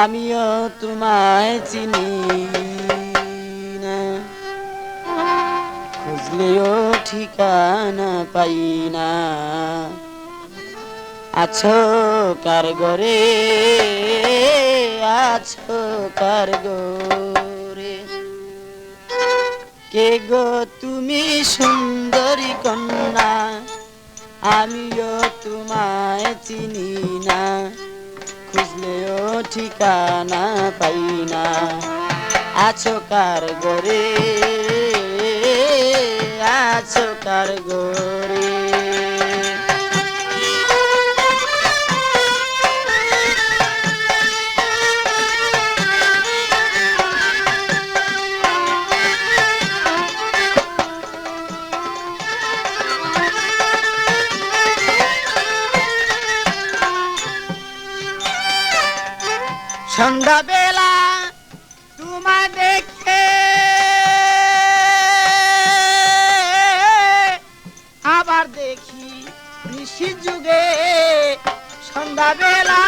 আমিও তোমায় চিনি না, খুঁজলেও ঠিকানা পাই না। আছো কার ঘরে, আছো কার ঘরে, কে গো তুমি সুন্দরী কন্যা, আমিও তোমায় চিনি না, খুঁজলেও ঠিকানা পাই না। আছো কার ঘরে, আছো কার ঘরে। সন্ধ্যাবেলা তোমায় দেখে আবার দেখি ঋষি যুগে। সন্ধ্যাবেলা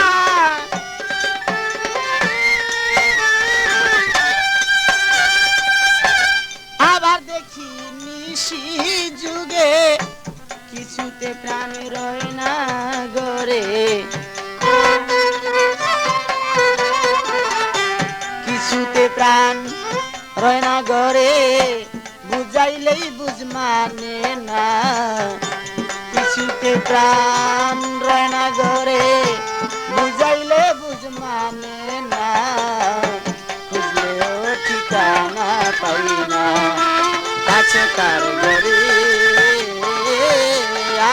আবার দেখি নিশি যুগে, কিছুতে প্রাণ রয় না গরে, কিছুতে প্রাণ রয় না ঘরে, বুঝাইলেই বুঝ মানে না। কিছুতে প্রাণ রয় না ঘরে, বুঝাইলে বুঝ মানে না, খুঁজলেও ঠিকানা পাই না। আছো কার ঘরে,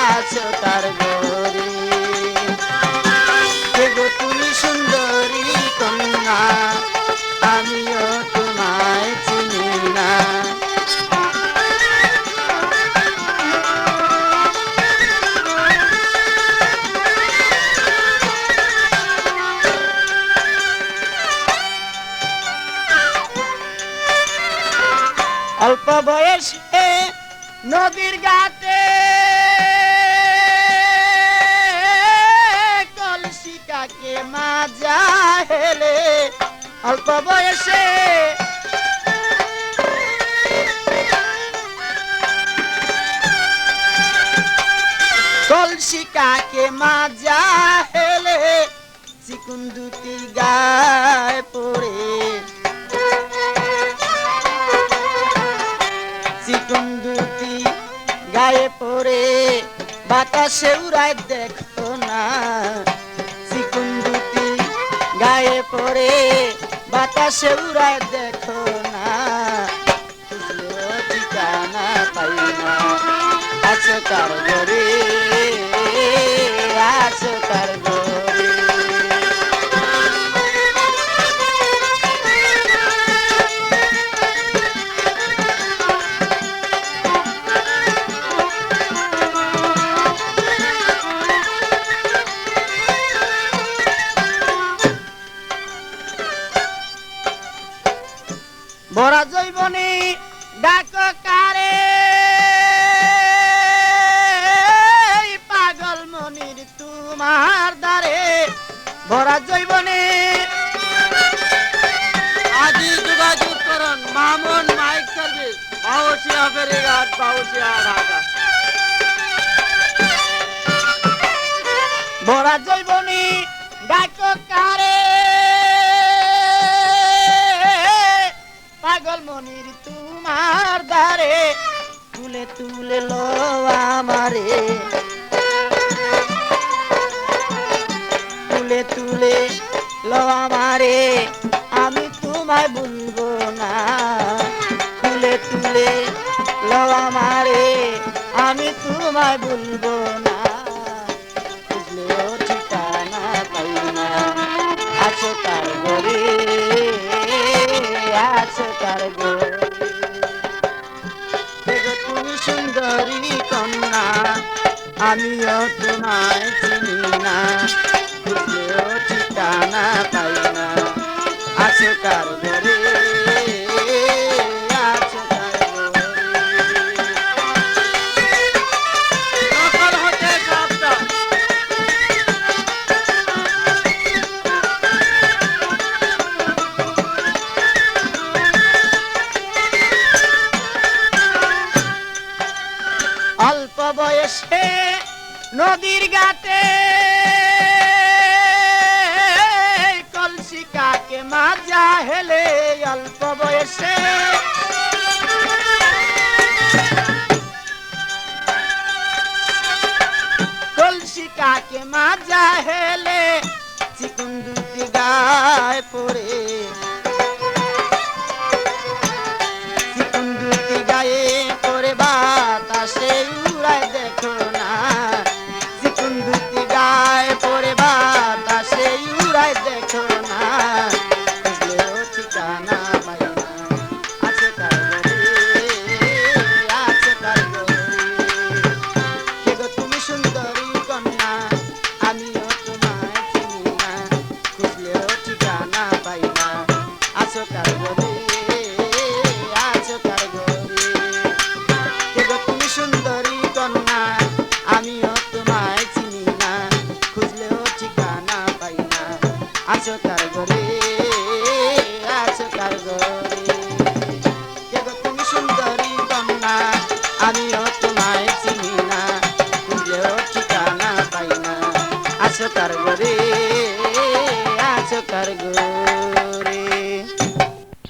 আছো কার ঘরে, কে গো তুমি সুন্দরী কন্যা, আমিও তোমায় চিনি না। অল্প বয়সে নদীর ঘাটে কলসিকাকে মাজা হেলে, অল্প বয়সে কলসিকাকে মাজা হেলে, চিকুন দুটি গায়ে পড়ে, চিকুন দুটি গায়ে পড়ে বাতাসে উড়ায় দেখো না। চিকুন দুটি গায়ে পড়ে বাতাসে উড়ায় দেখো না, খুঁজলেও ঠিকানা পাই না। আছো কার ঘরে, আছো কার ঘরে, ভরা জৈবনে ডাক কারে, পাগল মনির তোমার দ্বারে। ভরা জৈবনে আদি যোগাযোগ করুন মামুন মাইক সার্ভিস, বাউসিয়া ফেরিঘাট, বাউসিয়া ঢাকা। ভরা জৈবনে ডাক কারে, পাগল মনির তোমার দ্বারে, তুলে তুলে লো আমারে, তুলে তুলে লো আমারে, আমি তোমায় ভুলবো না। তুলে তুলে লো আমারে, আমি তোমায় ভুলবো না, খুঁজলেও ঠিকানা পাই না। আছো কার ঘরে, আছো কার ঘরে, তুমি সুন্দরী কন্যা, আমিও তোমায় চিনি না, খুঁজলেও ঠিকানা পাই না। আছো কার ঘরে, আছো কার ঘরে। ঘাটে কলসি কাকে মাজা হেলে অল্প বয়সে কলসি কাকে মাজা হেলে চিকুন দুটি গায়ে পড়ে চিকুন দুটি গায়ে পড়ে বাতাসে উড়ায় দেখো না চিকুন দুটি গায়ে পড়ে বাতাসে উড়ায় দেখো না খুঁজলেও ঠিকানা পাই না আছে কার ঘরে আছে কার ঘরে কে গো তুমি সুন্দরী কন্যা আমিও তোমায় চিনি না খুঁজলেও ঠিকানা পাই না আছো কার ঘরে আছো কার ঘরে কে গো তুমি সুন্দরী কন্যা আমিও তোমায় চিনি না খুঁজলেও ঠিকানা পাই না আছো কার ঘরে আছো কার ঘরে কে গো তুমি সুন্দরী কন্যা আমিও তোমায় চিনি না খুঁজলেও ঠিকানা পাই না আছো কার ঘরে